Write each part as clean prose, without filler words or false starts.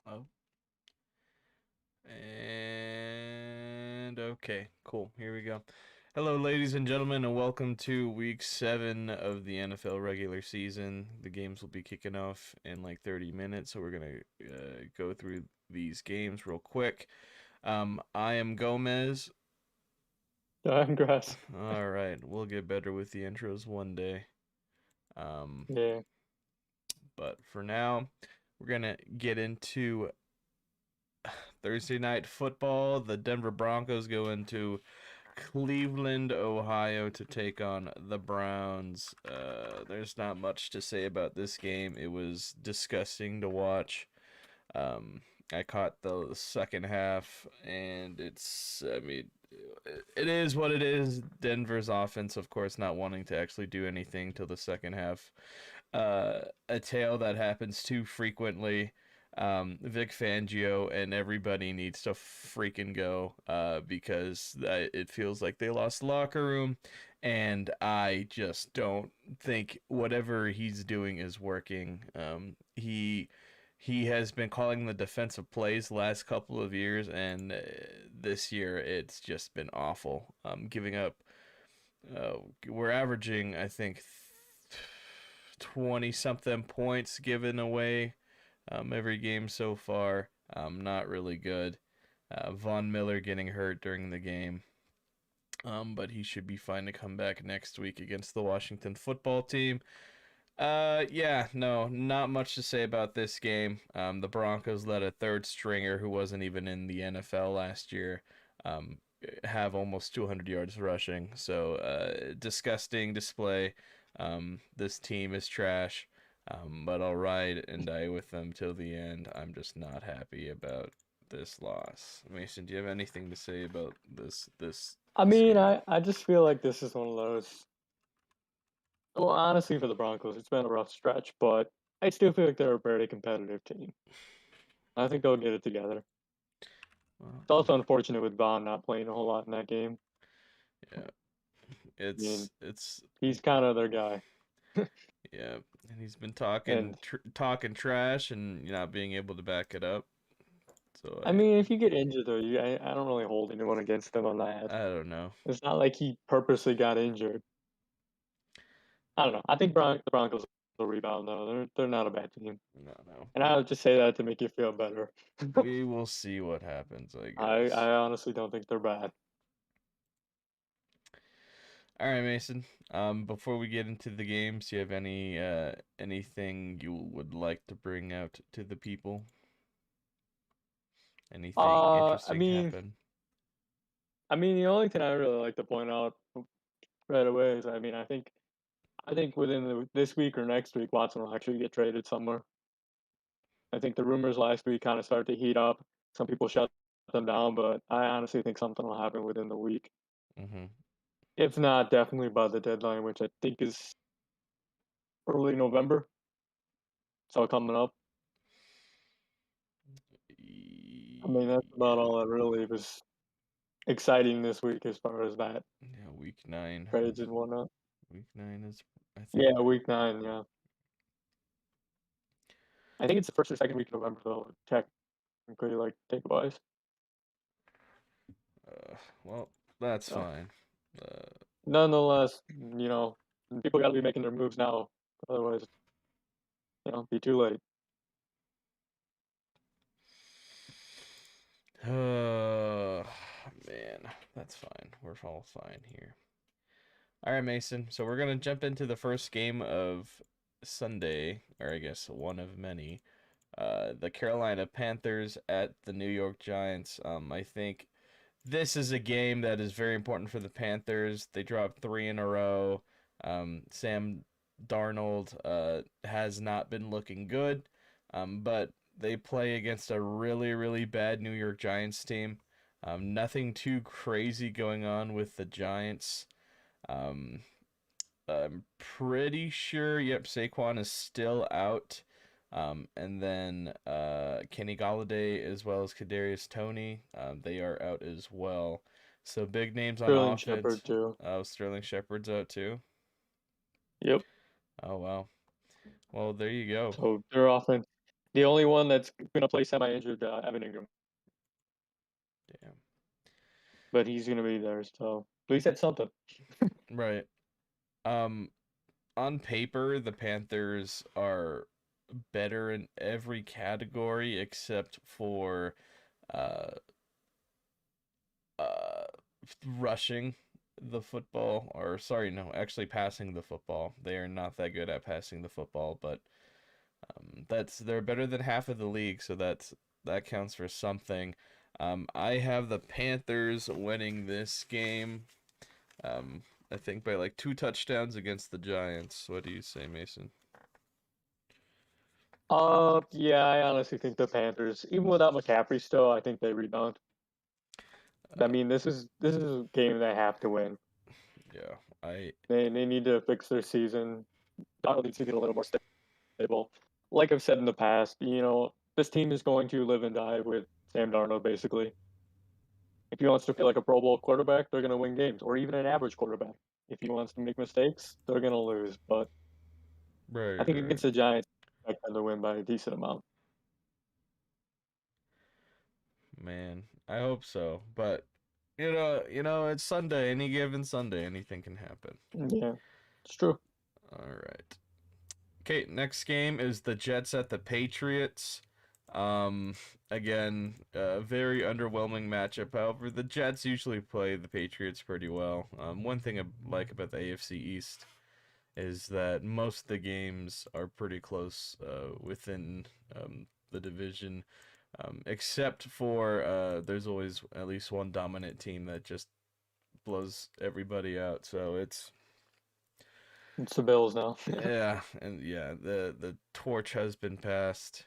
Oh, and okay, cool. Here we go. Hello, ladies and gentlemen, and welcome to week 7 of the NFL regular season. The games will be kicking off in like 30 minutes, so we're going to go through these games real quick. I am Gomez. Grass. All right, we'll get better with the intros one day. Um, Yeah. but for now, we're going to get into Thursday night football. The Denver Broncos go into Cleveland, Ohio to take on the Browns. There's not much to say about this game. It was disgusting to watch. Um, I caught the second half, and I mean, it is what it is. Denver's offense, of course, not wanting to actually do anything till the second half. A tale that happens too frequently. Vic Fangio and everybody needs to freaking go because it feels like they lost the locker room, and I just don't think whatever he's doing is working. He has been calling the defensive plays the last couple of years, and this year it's just been awful. Giving up, uh, we're averaging, I think, 20 something points given away every game so far. Not really good. Von Miller getting hurt during the game. But he should be fine to come back next week against the Washington football team. Yeah, no, not much to say about this game. The Broncos let a third stringer who wasn't even in the NFL last year um, have almost 200 yards rushing. So, disgusting display. This team is trash, but I'll ride and die with them till the end. I'm just not happy about this loss. Mason, do you have anything to say about I this mean, game? I just feel like this is one of those. Well, honestly, for the Broncos, it's been a rough stretch, but I still feel like they're a very competitive team. I think they'll get it together. Well, It's also unfortunate with Vaughn not playing a whole lot in that game. yeah, I mean, it's he's kind of their guy. yeah, and he's been And talking trash and not being able to back it up. So I mean, if you get injured though, I don't really hold anyone against them on that. I don't know. It's not like he purposely got injured. I don't know. I think the Broncos will rebound though. They're not a bad team, No, no. and I would just say that to make you feel better. We will see what happens, I guess. I honestly don't think they're bad. All right, Mason. Before we get into the games, do you have anything you would like to bring out to the people? Anything Uh, I interesting mean, happen? I mean, the only thing I really like to point out right away is, I mean, I think within this week or next week, Watson will actually get traded somewhere. I think the rumors last week kind of started to heat up. Some people shut them down, but I honestly think something will happen within the week. Mm-hmm. If not, definitely by the deadline, which I think is early November. So coming up. I mean, that's about Yeah, all that really was exciting this week as far as that yeah. Week 9. trades and whatnot. Week 9 is, I think. Yeah, week 9. Yeah, I think it's the first or second week of November though. Technically, like take wise. Well, that's So fine. Uh, nonetheless, people got to be making their moves now. Otherwise, be too late. Uh, man, that's fine. We're all fine here. All right, Mason. So we're gonna jump into the first game of Sunday, or I guess one of many. The Carolina Panthers at the New York Giants. I think this is a game that is very important for the Panthers. They dropped three in a row. Sam Darnold has not been looking good, but they play against a really, really bad New York Giants team. Nothing too crazy going on with the Giants. Um, I'm pretty sure, yep, Saquon is still out. And then Kenny Galladay as well as Kadarius Toney, they are out as well. So big names on Sterling offense. Shepard too. Oh, Sterling Shepard's out too. Yep. Oh wow. Well, there you go. So their offense. The only one that's gonna play semi-injured, Evan Ingram, Damn. but he's gonna be there. So at least that's something. Right. Um, on paper, the Panthers are better in every category except for uh uh rushing the football, or sorry, no, actually passing the football. They are not that good at passing the football, but they're better than half of the league, so that counts for something. I have the Panthers winning this game. Um, I think by like 2 touchdowns against the Giants. What do you say, Mason? Yeah, I honestly think the Panthers, even without McCaffrey, still, I think they rebound. I Uh, mean, this is a game they have to win. yeah, I They need to fix their season. Donald needs to get a little more stable. Like I've said in the past, this team is going to live and die with Sam Darnold, basically. If he wants to feel like a Pro Bowl quarterback, they're going to win games, or even an average quarterback. If he wants to make mistakes, they're going to lose. But I right, think right, against the Giants, I expect them to win by a decent amount. man. I hope so, but it's Sunday. Any given Sunday, anything can happen. Yeah, it's true. All right. Okay, next game is the Jets at the Patriots. Um, again, a very underwhelming matchup. However, the Jets usually play the Patriots pretty well. One thing I like about the AFC East is that most of the games are pretty close within the division, except for there's always at least one dominant team that just blows everybody out. So it's It's the Bills now. yeah, and yeah, the torch has been passed.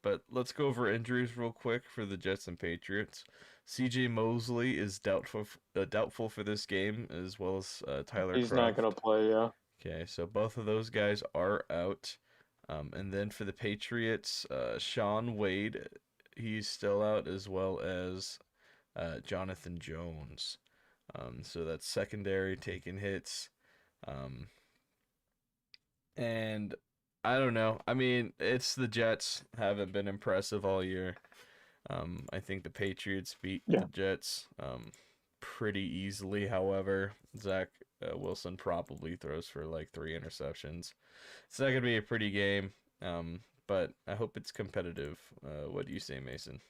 But let's go over injuries real quick for the Jets and Patriots. C.J. Mosley is doubtful for this game, as well as Tyler He's not going Kraft. to play, yeah. Okay, so both of those guys are out. And then for the Patriots, Sean Wade, he's still out, as well as Jonathan Jones. So that's secondary taking hits. Um, and I don't know. I mean, it's the Jets haven't been impressive all year. I think the Patriots beat the Yeah. Jets pretty easily. However, Zach Wilson probably throws for like 3 interceptions. It's not gonna be a pretty game. But I hope it's competitive. What do you say, Mason?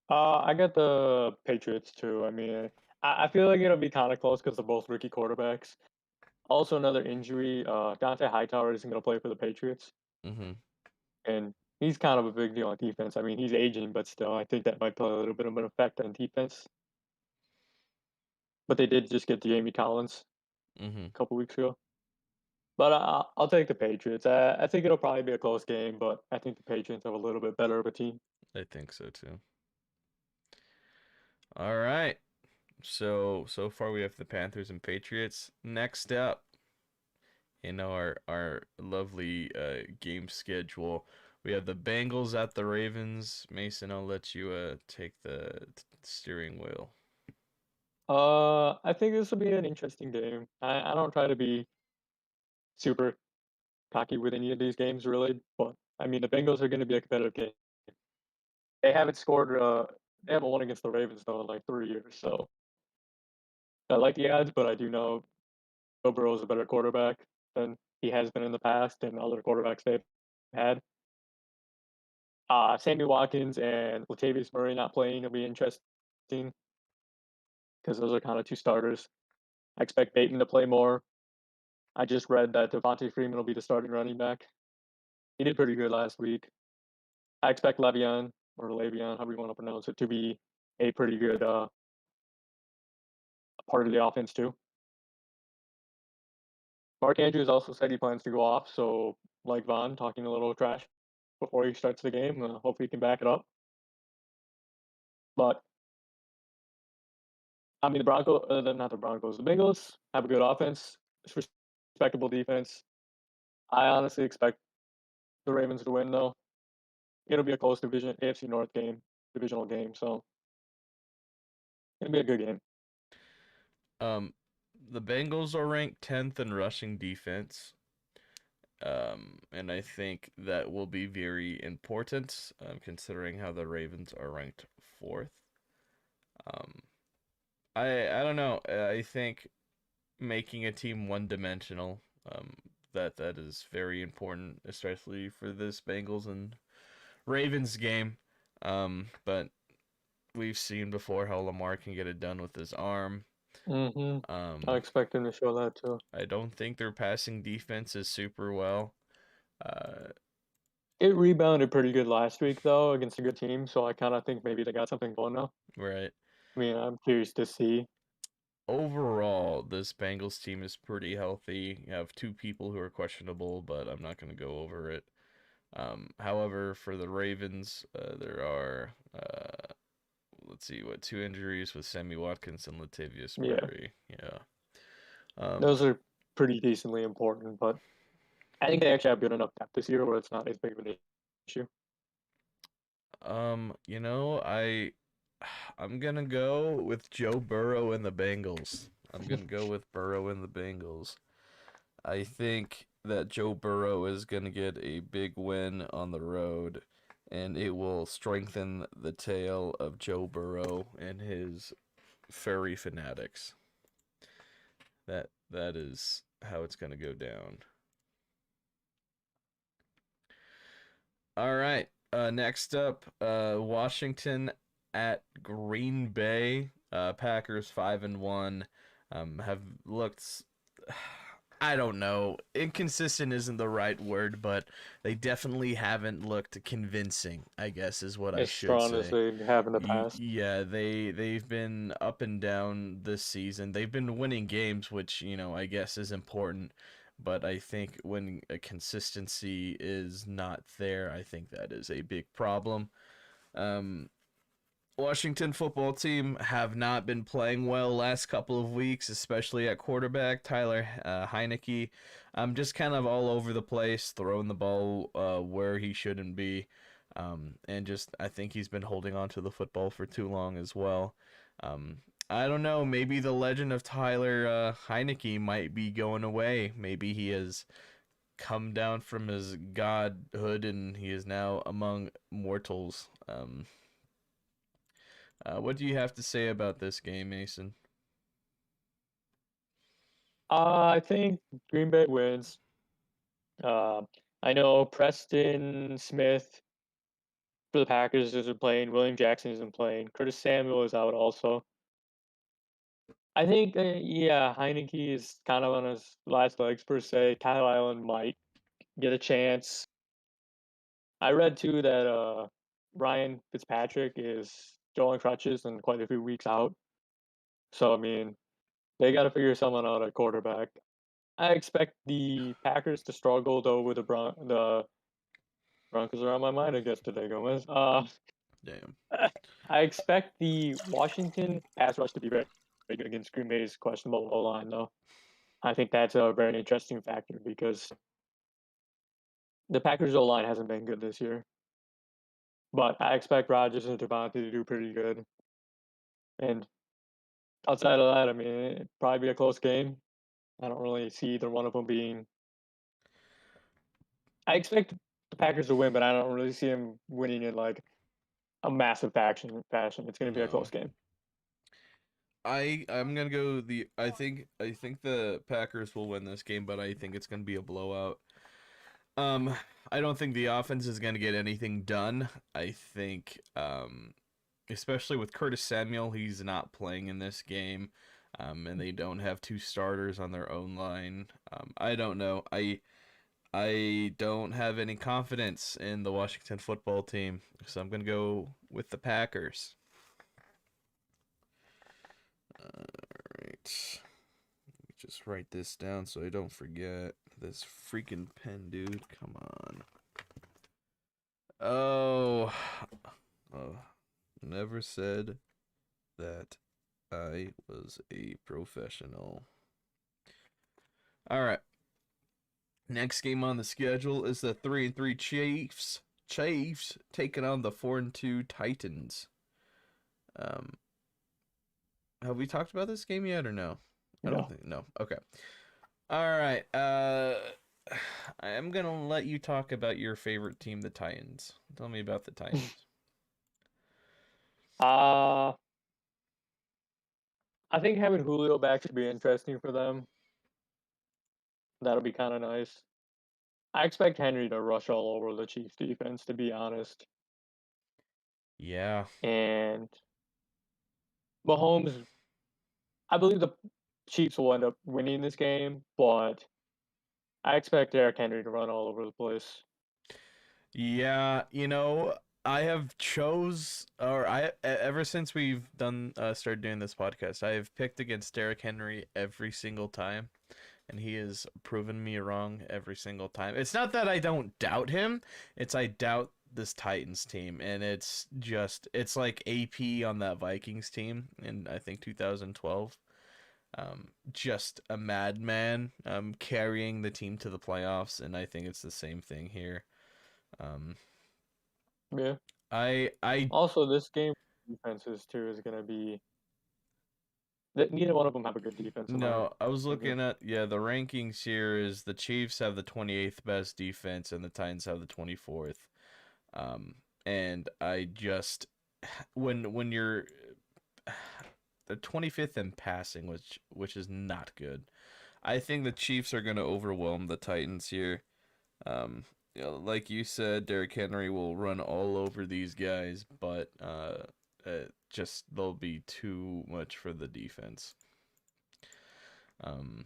I got the Patriots too. I mean, I feel like it'll be kind of close because they're both rookie quarterbacks. Also, another injury. Dante Hightower isn't going to play for the Patriots, Mm-hmm. and he's kind of a big deal on defense. I mean, he's aging, but still, I think that might play a little bit of an effect on defense. But they did just get Jamie Collins Mm-hmm. a couple weeks ago. But I'll take the Patriots. I think it'll probably be a close game, but I think the Patriots have a little bit better of a team. I think so too. All right. So far we have the Panthers and Patriots. Next up, our lovely game schedule. We have the Bengals at the Ravens. Mason, I'll let you take the steering wheel. I think this will be an interesting game. I don't try to be super cocky with any of these games, really, but I mean, the Bengals are going to be a competitive game. They haven't scored. They haven't won against the Ravens though in like 3 years. So I like the odds, but I do know Joe Burrow is a better quarterback than he has been in the past and other quarterbacks they've had. Sammy Watkins and Latavius Murray not playing will be interesting because those are kind of two starters. I expect Bateman to play more. I just read that Devontae Freeman will be the starting running back. He did pretty good last week. I expect Le'Veon or Le'Veon, however you want to pronounce it, to be a pretty good part of the offense too. Mark Andrews also said he plans to go off, so like Vaughn, talking a little trash before he starts the game. Hopefully he can back it up. But I mean, not the Broncos, the Bengals have a good offense, respectable defense. I honestly expect the Ravens to win though. It'll be a close division AFC North game, divisional game, so it'll be a good game. Um, the Bengals are ranked 10th in rushing defense. And I think that will be very important, considering how the Ravens are ranked fourth. Um, I don't know. I think making a team one dimensional, um, that is very important, especially for this Bengals and Ravens game. But we've seen before how Lamar can get it done with his arm. Mm-hmm. I Um, expect him to show that too. I don't think their passing defense is super well. Uh, It rebounded pretty good last week though against a good team, so I kind of think maybe they got something going now. right. I mean, I'm curious to see. Overall, this Bengals team is pretty healthy. You have two people who are questionable, but I'm not going to go over it. However, for the Ravens, there are let's see, what, two injuries with Sammy Watkins and Latavius Yeah, Murray. Yeah. Um, those are pretty decently important, but I think they actually have good enough depth this year where it's not as big of an issue. you know, I'm gonna go with Joe Burrow and the Bengals. I'm gonna go with Burrow and the Bengals. I think that Joe Burrow is gonna get a big win on the road, and it will strengthen the tale of Joe Burrow and his furry fanatics. That is how it's gonna go down. All right. Next up, Washington at Green Bay. Packers 5-1. Have looked. I don't know. Inconsistent isn't the right word, but they definitely haven't looked convincing, I guess is what I As should strong as say. they have in the past. Yeah, they've been up and down this season. They've been winning games, which, I guess is important, but I think when a consistency is not there, I think that is a big problem. Um, Washington football team have not been playing well last couple of weeks, especially at quarterback. Tyler Heineke, just kind of all over the place, throwing the ball where he shouldn't be, and just I think he's been holding on to the football for too long as well. Um, I don't know. Maybe the legend of Tyler Heineke might be going away. Maybe he has come down from his godhood and he is now among mortals. What do you have to say about this game, Mason? I think Green Bay wins. Uh, I know Preston Smith for the Packers isn't playing. William Jackson isn't playing. Curtis Samuel is out also. I think, yeah, Heineke is kind of on his last legs per se. Kyle Allen might get a chance. I read too that Ryan Fitzpatrick is still on crutches and quite a few weeks out. So I mean, they got to figure someone out at quarterback. I expect the Packers to struggle though with the Broncos are on my mind, I guess, today, Gomez. Damn. I expect the Washington pass rush to be very good against Green Bay's questionable O line, though. I think that's a very interesting factor because the Packers O line hasn't been good this year. But I expect Rodgers and Devontae to do pretty good. And outside of that, I mean, it'd probably be a close game. I don't really see either one of them being. I expect the Packers to win, but I don't really see them winning in like a massive fashion. It's going to be a No. close game. I'm gonna go the I think the Packers will win this game, but I think it's gonna be a blowout. Um, I don't think the offense is gonna get anything done. I think especially with Curtis Samuel, he's not playing in this game. And they don't have two starters on their own line. I don't know. I don't have any confidence in the Washington football team, so I'm gonna go with the Packers. Alright. Just write this down so I don't forget. This freaking pen, dude. Come on. Oh. Oh. Never said that I was a professional. Alright. Next game on the schedule is the 3-3 Chiefs. Chiefs taking on the 4-2 Titans. Um, have we talked about this game yet or no? I don't No. think no. Okay. All right. I am gonna let you talk about your favorite team, the Titans. Tell me about the Titans. Uh, I think having Julio back should be interesting for them. That'll be kind of nice. I expect Henry to rush all over the Chiefs defense, to be honest. Yeah, And Mahomes, I believe the Chiefs will end up winning this game, but I expect Derrick Henry to run all over the place. yeah. I have ever since we've done started doing this podcast, I have picked against Derrick Henry every single time, and he has proven me wrong every single time. It's not that I don't doubt him; it's I doubt this Titans team, and it's like AP on that Vikings team in I think 2012. Just a madman, carrying the team to the playoffs, and I think it's the same thing here. Um, Yeah. I Also, this game defenses too is going to be that neither one of them have a good defense in my no, I was opinion. looking at the rankings here is the Chiefs have the 28th best defense and the Titans have the 24th. Um, and I just when you're the 25th in passing, which is not good. I think the Chiefs are going to overwhelm the Titans here. Like you said, Derrick Henry will run all over these guys, but just they'll be too much for the defense. Um,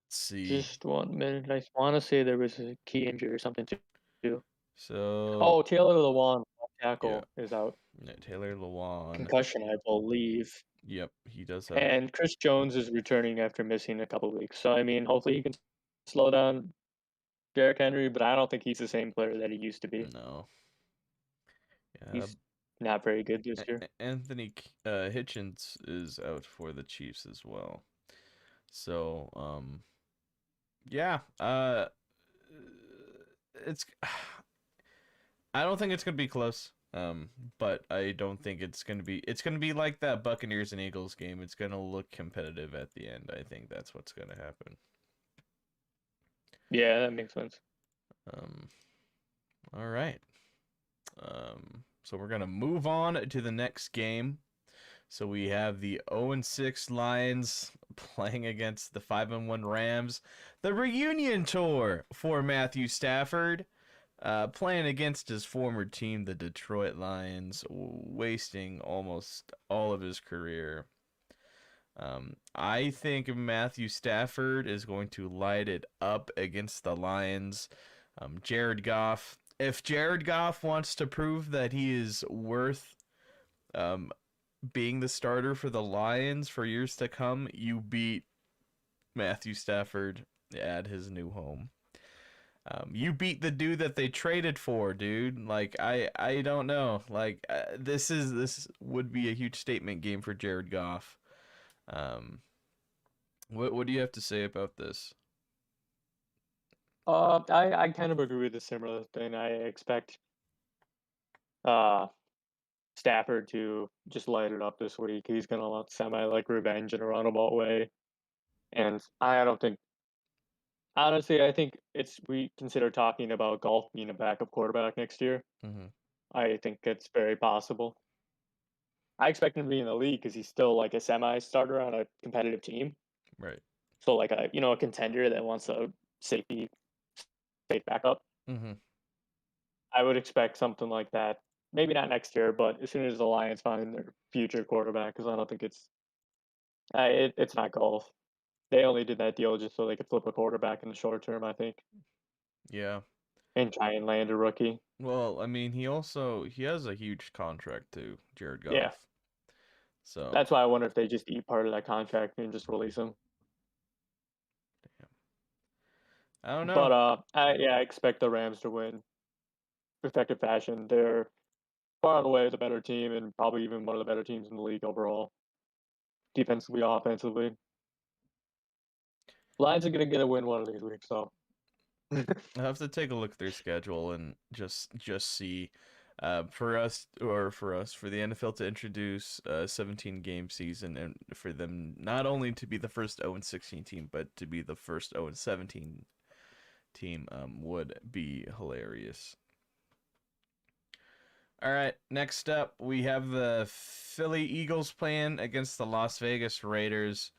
let's see. Just 1 minute. I want to say there was a key injury or something too. So Oh, Taylor Lewan, left yeah, tackle, is out. yeah, Taylor Lewan. Concussion, I believe. Yep, he does have. And Chris Jones is returning after missing a couple weeks. So I mean, hopefully he can slow down Derrick Henry, but I don't think he's the same player that he used to be. No. Yeah, He's not very good this year. Anthony Hitchens is out for the Chiefs as well. So yeah, it's I don't think it's gonna be close. But I don't think it's gonna be. It's gonna be like that Buccaneers and Eagles game. It's gonna look competitive at the end. I think that's what's gonna happen. Yeah, that makes sense. Um, all right. So we're gonna move on to the next game. So we have the 0-6 Lions playing against the 5-1 Rams. The reunion tour for Matthew Stafford. Playing against his former team, the Detroit Lions, wasting almost all of his career. I think Matthew Stafford is going to light it up against the Lions. Jared Goff. If Jared Goff wants to prove that he is worth um, being the starter for the Lions for years to come, you beat Matthew Stafford at his new home. You beat the dude that they traded for, dude. Like I don't know. Like this would be a huge statement game for Jared Goff. Um, what do you have to say about this? I kind of agree with the similar thing. I expect uh Stafford to just light it up this week. He's gonna want semi like revenge in a roundabout way. And I don't think honestly, I think it's we consider talking about golf being a backup quarterback next year. Mm-hmm. I think it's very possible. I expect him to be in the league because he's still like a semi starter on a competitive team. Right. So like a contender that wants a safety safe backup. Mm-hmm. I would expect something like that. Maybe not next year, but as soon as the Lions find their future quarterback, because I don't think it's not golf. They only did that deal just so they could flip a quarterback in the short term, I think, Yeah. and try and land a rookie. Well, I mean, he has a huge contract too, Jared Yeah, Goff. So that's why I wonder if they just eat part of that contract and just release him. I don't know. But I expect the Rams to win effective fashion. They're far and away the better team, and probably even one of the better teams in the league overall, defensively, offensively. Lions are gonna get a win one of these weeks, so I have to take a look at their schedule and just see. For the NFL to introduce a 17 game season and for them not only to be the first 0-16 team but to be the first 0-17 team would be hilarious. All right, next up we have the Philly Eagles playing against the Las Vegas Raiders.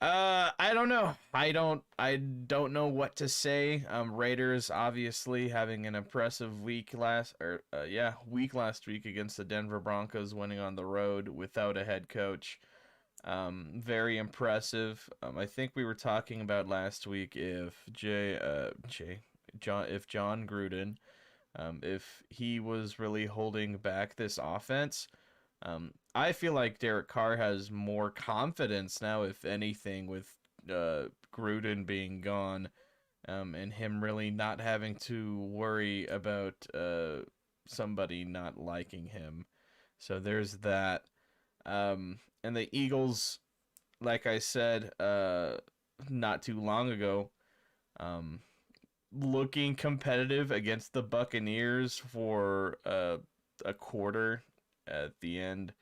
I don't know. I don't know what to say. Raiders obviously having an impressive week last week against the Denver Broncos, winning on the road without a head coach. Very impressive. I think we were talking about last week if John Gruden, if he was really holding back this offense. I feel like Derek Carr has more confidence now, if anything, with Gruden being gone, and him really not having to worry about somebody not liking him. So there's that. And the Eagles, like I said, not too long ago, um, looking competitive against the Buccaneers for a quarter at the end.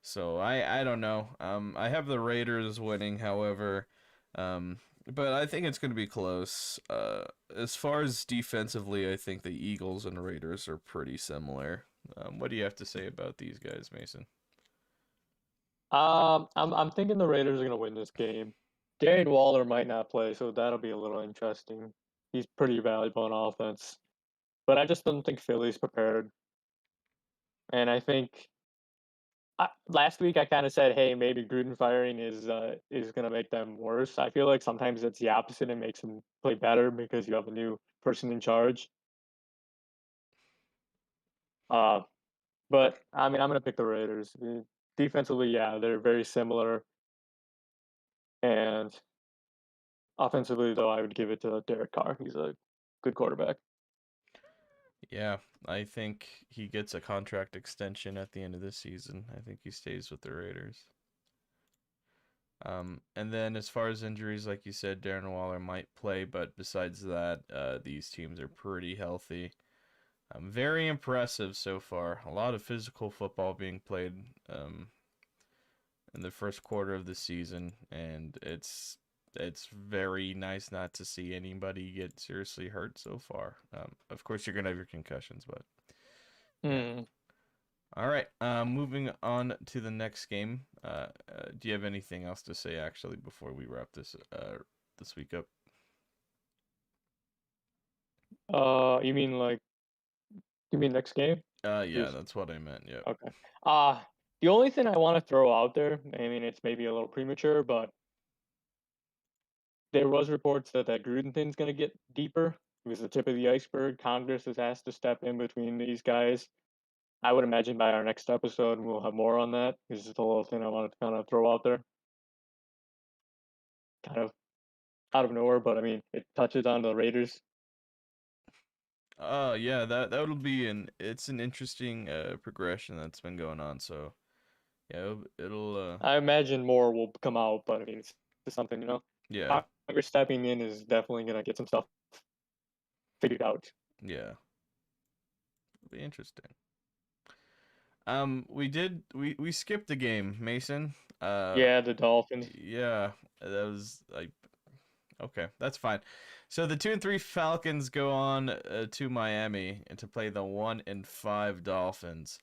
So I don't know. I have the Raiders winning, however, but I think it's going to be close. As far as defensively, I think the Eagles and Raiders are pretty similar. What do you have to say about these guys, Mason? I'm thinking the Raiders are gonna win this game. Darren Waller might not play, so that'll be a little interesting. He's pretty valuable on offense, but I just don't think Philly's prepared. And I think last week I kind of said, hey, maybe Gruden firing is gonna make them worse. I feel like sometimes it's the opposite. It makes them play better because you have a new person in charge. Uh, but I mean, I'm gonna pick the Raiders. Defensively, yeah, they're very similar, and offensively, though, I would give it to Derek Carr. He's a good quarterback. Yeah, I think he gets a contract extension at the end of this season. I think he stays with the Raiders. And then as far as injuries, like you said, Darren Waller might play, but besides that, these teams are pretty healthy. Very impressive so far. A lot of physical football being played in the first quarter of the season, and it's very nice not to see anybody get seriously hurt so far. Of course, you're gonna have your concussions, but yeah. Hmm. All right. Moving on to the next game. Do you have anything else to say actually before we wrap this week up? You mean like you mean next game? Yeah, Just that's what I meant. Yep. okay. Uh the only thing I want to throw out there, I mean, it's maybe a little premature, but there was reports that Gruden thing's going to get deeper. It was the tip of the iceberg. Congress has asked to step in between these guys. I would imagine by our next episode we'll have more on that. This is just a little thing I wanted to kind of throw out there, kind of out of nowhere, but I mean it touches on the Raiders. Yeah, that'll be it's an interesting progression that's been going on. So yeah, it'll I imagine more will come out, but I mean it's just something yeah, Congress stepping in is definitely going to get some stuff figured out. yeah, it'll be interesting. We skipped the game, Mason. Yeah, the Dolphins. Yeah, that was like okay, that's fine. So the 2-3 Falcons go on to Miami and to play the 1-5 Dolphins.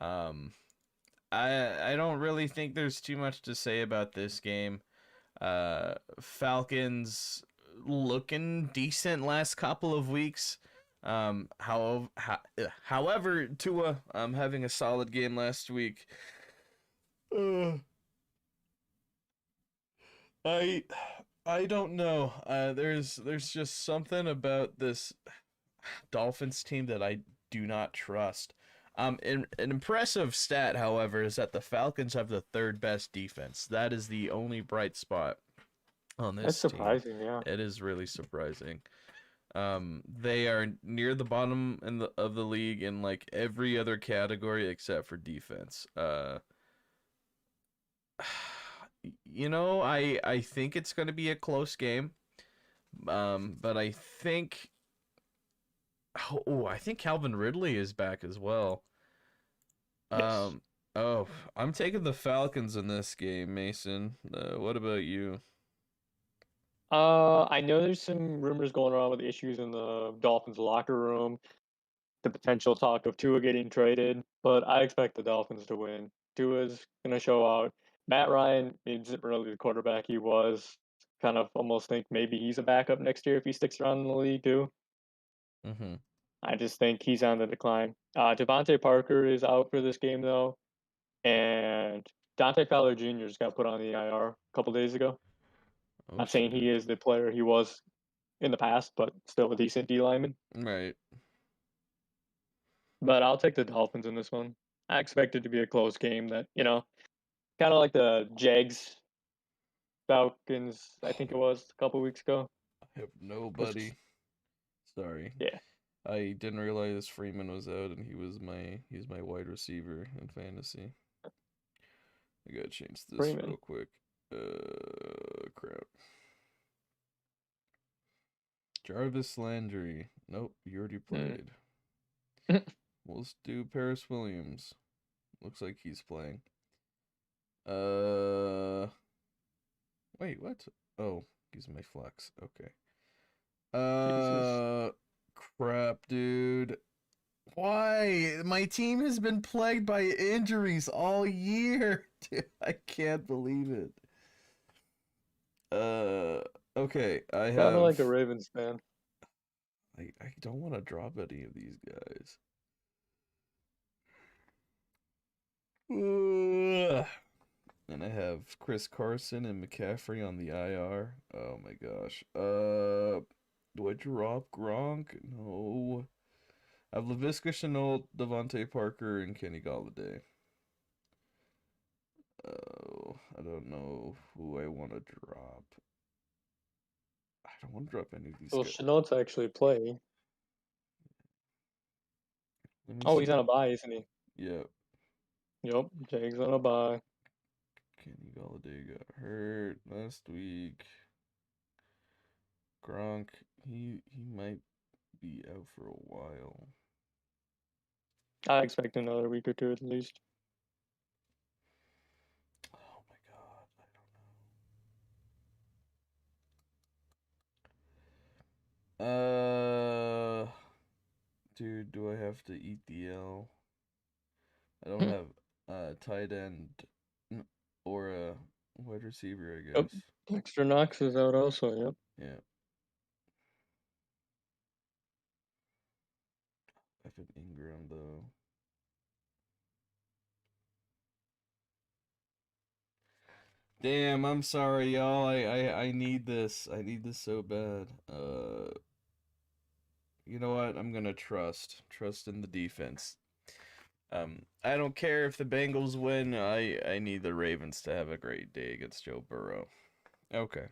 Um, I don't really think there's too much to say about this game. Falcons looking decent last couple of weeks. However, Tua having a solid game last week. Uh, I I don't know. There's just something about this Dolphins team that I do not trust. An impressive stat, however, is that the Falcons have the third best defense. That is the only bright spot on That's this team. surprising, yeah. It is really surprising. They are near the bottom of the league in like every other category except for defense. I think it's going to be a close game. But I think Calvin Ridley is back as well. Yes. Um, oh, I'm taking the Falcons in this game, Mason. What about you? I know there's some rumors going around with issues in the Dolphins locker room, the potential talk of Tua getting traded, but I expect the Dolphins to win. Tua's gonna show out. Matt Ryan isn't really the quarterback he was. Kind of almost think maybe he's a backup next year if he sticks around in the league too. Mm-hmm. I just think he's on the decline. Devontae Parker is out for this game though, and Dante Fowler Jr. just got put on the IR a couple days ago. Oh Not saying shit. he is the player he was in the past, but still a decent D lineman. Right. But I'll take the Dolphins in this one. I expect it to be a close game that, kind of like the Jags Falcons, I think it was a couple weeks ago. I have Was just, nobody. Sorry. yeah, I didn't realize Freeman was out and he's my wide receiver in fantasy. I gotta change this real Freeman. quick. Crap. Jarvis Landry. Nope, you already Mm. played. Let's do Paris Williams. Looks like he's playing. Uh, wait, what? Oh, he's my flex. Okay. Jesus. Uh, crap, dude. Why? My team has been plagued by injuries all year. Dude, I can't believe it. Uh, okay, I Kind of like a have. Ravens fan. I don't want to drop any of these guys. Ugh. And I have Chris Carson and McCaffrey on the IR. Oh my gosh. Do I drop Gronk? No. I have Laviska Shenault, Devontae Parker, and Kenny Galladay. Oh, I don't know who I want to drop. I don't want to drop any of these Well, guys. Chenault's actually playing. Let me Oh, he's see. on a bye, isn't he? Yeah, Yep, Jags on a bye. Kenny Galladay got hurt last week. Gronk, he might be out for a while. I expect another week or two at least. Oh my god, I don't know. Dude, do I have to eat the L? I don't have tight end or a wide receiver, I Yep, guess. Dexter Knox is out also. Yep. Yeah, Evan Ingram though. Damn, I'm sorry, y'all. I need this. I need this so bad. You know what? I'm gonna trust in the defense. I don't care if the Bengals win. I need the Ravens to have a great day against Joe Burrow. Okay.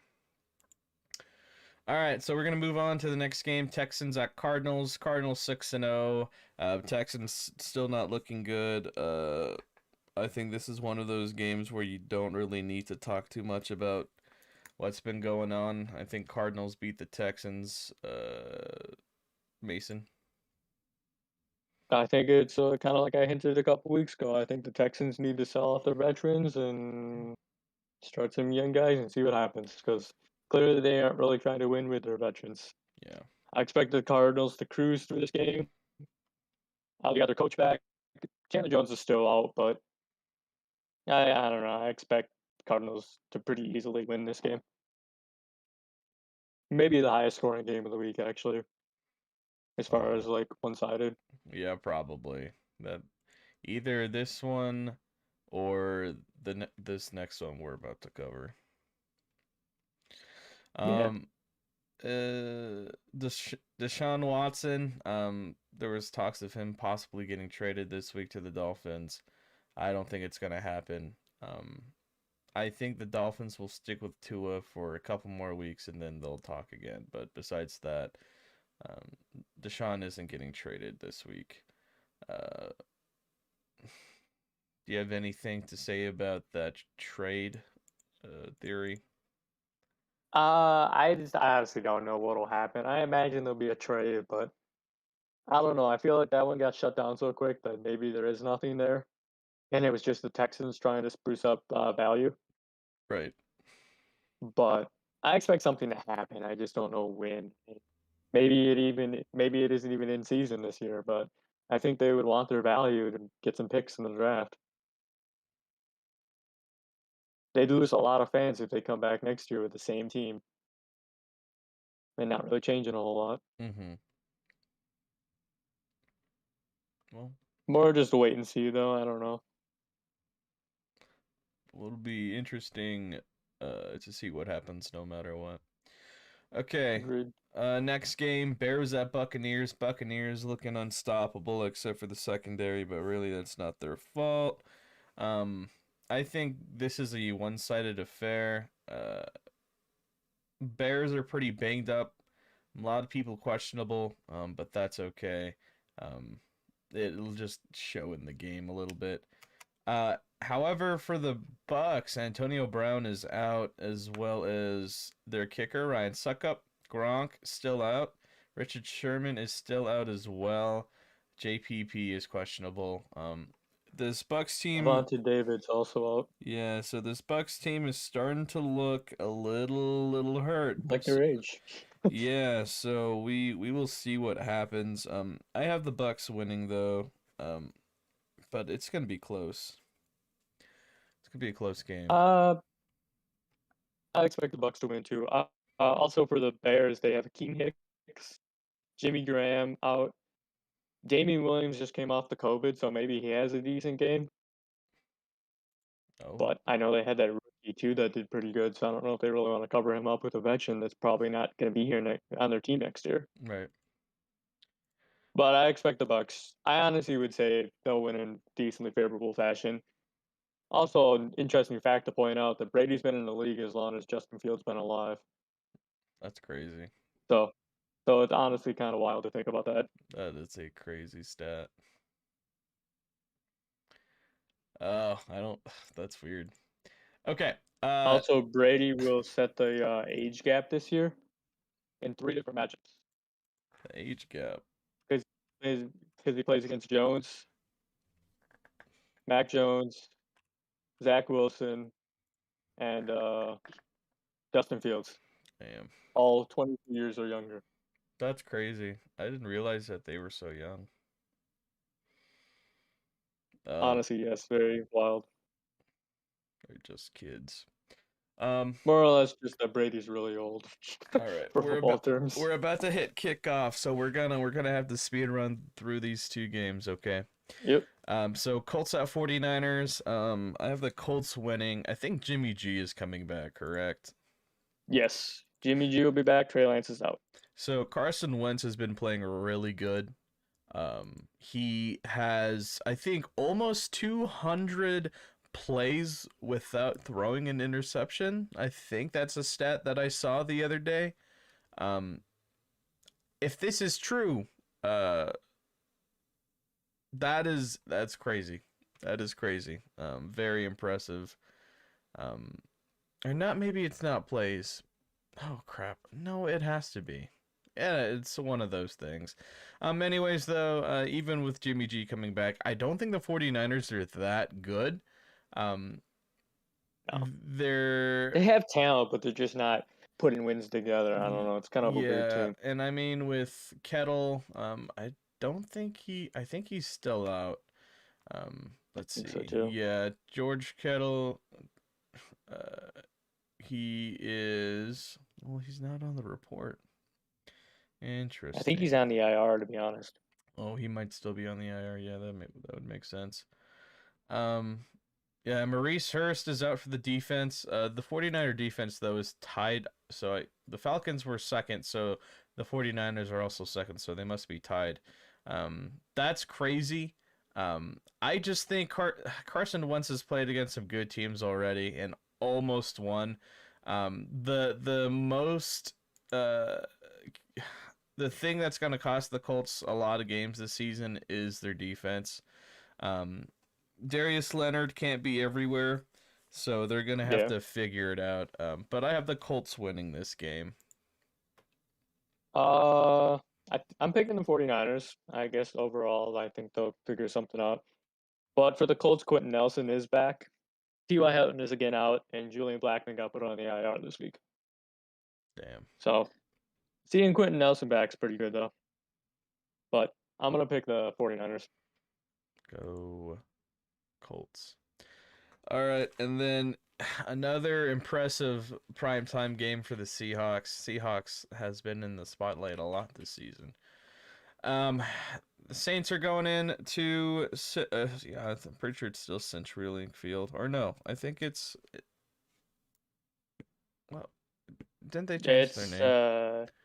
All right, so we're gonna move on to the next game. Texans at Cardinals. Cardinals 6-0. Texans still not looking good. I think this is one of those games where you don't really need to talk too much about what's been going on. I think Cardinals beat the Texans. Mason. I think it's kind of like I hinted a couple weeks ago. I think the Texans need to sell off their veterans and start some young guys and see what happens because clearly they aren't really trying to win with their veterans. Yeah. I expect the Cardinals to cruise through this game. They got their coach back. Chandler Jones is still out, but I don't know. I expect Cardinals to pretty easily win this game. Maybe the highest scoring game of the week, actually, as far as Oh, like one sided. yeah, probably. That either this one or this next one we're about to cover. Yeah. Um, Deshaun Watson. There was talks of him possibly getting traded this week to the Dolphins. I don't think it's gonna happen. I think the Dolphins will stick with Tua for a couple more weeks and then they'll talk again. But besides that, um, Deshaun isn't getting traded this week. Uh, do you have anything to say about that trade theory? I honestly don't know what'll happen. I imagine there'll be a trade, but I don't know. I feel like that one got shut down so quick that maybe there is nothing there, and it was just the Texans trying to spruce up value. Right. But I expect something to happen. I just don't know when. Maybe it isn't even in season this year, but I think they would want their value to get some picks in the draft. They'd lose a lot of fans if they come back next year with the same team and not really changing a whole lot. Mm-hmm. Well, More just a wait and see, though. I don't know. it'll be interesting to see what happens no matter what. Okay. Agreed. Next game, Bears at Buccaneers. Buccaneers looking unstoppable except for the secondary, but really that's not their fault. Um, I think this is a one-sided affair. Bears are pretty banged up. A lot of people questionable, but that's okay. Um, it'll just show in the game a little bit. However, for the Bucks, Antonio Brown is out, as well as their kicker Ryan Suckup. Gronk still out. Richard Sherman is still out as well. JPP is questionable. This Bucks team, Avante David's also out, yeah. So this Bucks team is starting to look a little hurt. like their age. Yeah. So we will see what happens. I have the Bucks winning though. But it's gonna be close. It's gonna be a close game. Uh, I expect the Bucks to win too. Also for the Bears, they have Akeem Hicks, Jimmy Graham out. Damian Williams just came off the COVID, so maybe he has a decent game. Oh, But I know they had that rookie too that did pretty good, so I don't know if they really want to cover him up with a veteran that's probably not going to be here on their team next year. right. But I expect the Bucks. I honestly would say they'll win in decently favorable fashion. Also, an interesting fact to point out that Brady's been in the league as long as Justin Fields been alive. That's crazy. So, so it's honestly kind of wild to think about that. That is a crazy stat. Oh, I don't. That's weird. Okay. Also, Brady will set the age gap this year in 3 different matchups The age gap. because he plays against Jones, Mac Jones, Zach Wilson, and Justin Fields, Damn. all 22 years or younger. That's crazy. I didn't realize that they were so young. Um, Honestly, yes, very wild. they're just kids. Um, More or less, just that Brady's really old all right. for football terms. We're about to hit kickoff, so we're gonna have to speed run through these two games, okay? Yep. So Colts at 49ers. I have the Colts winning. I think Jimmy G is coming back, correct? Yes. Jimmy G will be back. Trey Lance is out. So Carson Wentz has been playing really good. He has, I think, almost 200 plays without throwing an interception. I think that's a stat that I saw the other day. Um, if this is true, uh, that's crazy. That is crazy. Very impressive. Um, or not. Maybe it's not plays. Oh crap! No, it has to be. Yeah, it's one of those things. Anyways, though, even with Jimmy G coming back, I don't think the 49ers are that good. Um, No. they're They have talent, but they're just not putting wins together. I don't know. It's kind of a weird yeah, team. and I mean with Kettle, I don't think I think he's still out. Let's I think so see. too. Yeah, George Kettle, uh, he is. Well, he's not on the report. I think he's Interesting. on the IR, to be honest. Oh, he might still be on the IR. Yeah, that would make sense. Um, yeah, Maurice Hurst is out for the defense. The 49er defense, though, is tied. So the Falcons were second, so the 49ers are also second, so they must be tied. That's crazy. I just think Carson Wentz has played against some good teams already and almost won. The most the thing that's going to cost the Colts a lot of games this season is their defense. Um, Darius Leonard can't be everywhere, so they're going to have Yeah. to figure it out. But I have the Colts winning this game. Uh, I'm picking the 49ers. I guess overall, I think they'll figure something out. But for the Colts, Quentin Nelson is back. T.Y. Hilton is again out, and Julian Blackman got put on the IR this week. Damn. So seeing Quentin Nelson back's pretty good though. But I'm gonna pick the 49ers. Go Colts. All right, and then another impressive primetime game for the Seahawks. Seahawks has been in the spotlight a lot this season. Um, the Saints are going in to yeah, I'm pretty sure it's still CenturyLink Field, or no, I think it's well, didn't they change their It's name?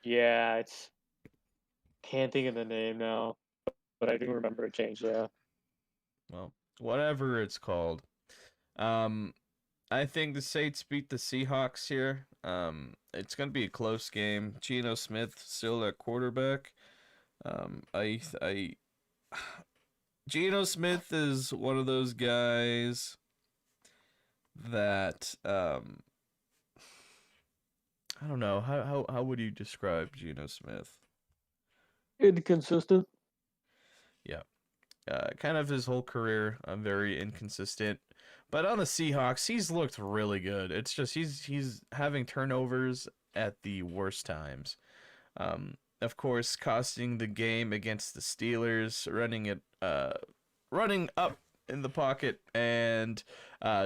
yeah, it's can't think of the name now, but I do remember it changed. Yeah, Well, whatever it's called. Um, I think the Saints beat the Seahawks here. It's gonna be a close game. Geno Smith still at quarterback. I Geno Smith is one of those guys that I don't know how would you describe Geno Smith? inconsistent. Yeah, kind of his whole career, very inconsistent. But on the Seahawks, he's looked really good. It's just he's having turnovers at the worst times. Of course, costing the game against the Steelers, running up in the pocket and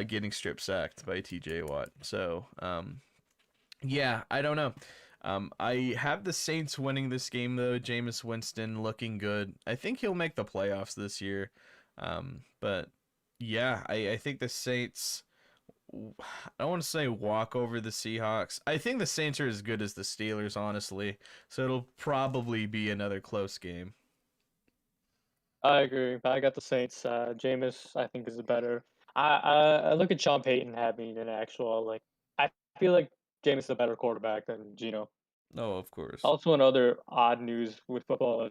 getting strip sacked by T.J. Watt. So, yeah, I don't know. I have the Saints winning this game though. Jameis Winston looking good. I think he'll make the playoffs this year. But yeah, I think the Saints. I don't want to say walk over the Seahawks. I think the Saints are as good as the Steelers, honestly. So it'll probably be another close game. I agree. I got the Saints. Jameis, I think, is better. I look at Sean Payton having an actual like. I feel like Jameis is a better quarterback than Geno. Oh, of course. Also, another odd news with football: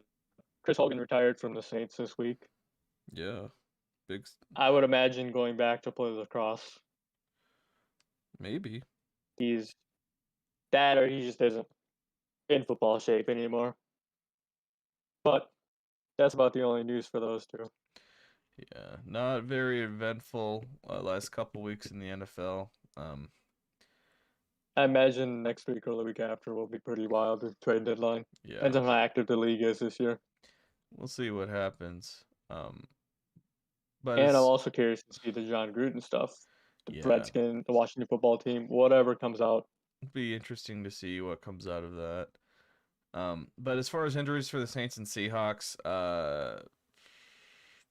Chris Hogan retired from the Saints this week. Yeah, big I would imagine going back to play lacrosse. maybe. He's that, or he just isn't in football shape anymore. But that's about the only news for those two. Yeah, not very eventful last couple weeks in the NFL. I imagine next week or the week after will be pretty wild. The trade deadline depends Yeah, on how active the league is this year. we'll see what happens. But And I'm it's also curious to see the John Gruden stuff, the yeah, Redskins, the Washington football team, whatever comes out. it'll be interesting to see what comes out of that. But as far as injuries for the Saints and Seahawks,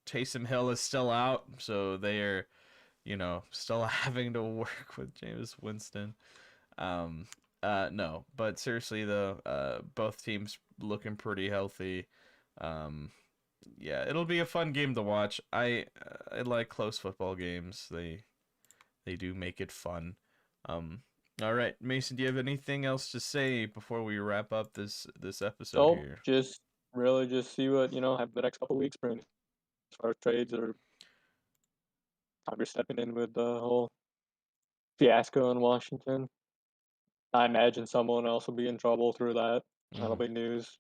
Taysom Hill is still out, so they are, still having to work with Jameis Winston. Um, no, but seriously though, both teams looking pretty healthy. Um, yeah, it'll be a fun game to watch. I like close football games. They do make it fun. Um, all right, Mason, do you have anything else to say before we wrap up this episode So here? just really just see what have the next couple weeks bring as far as trades or Congress stepping in with the whole fiasco in Washington. I imagine someone else will be in trouble through that. That'll Mm, be news.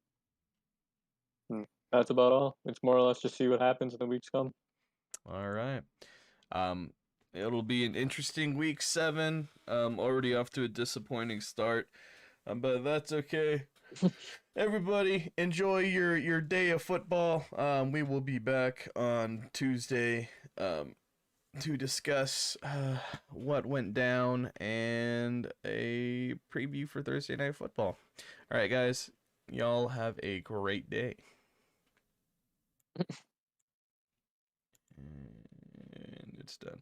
And that's about all. It's more or less just see what happens in the weeks come. all right. Um, it'll be an interesting week 7. Already off to a disappointing start, but that's okay. Everybody, enjoy your day of football. We will be back on Tuesday to discuss what went down and a preview for Thursday Night Football. All right, guys, y'all have a great day. And it's done.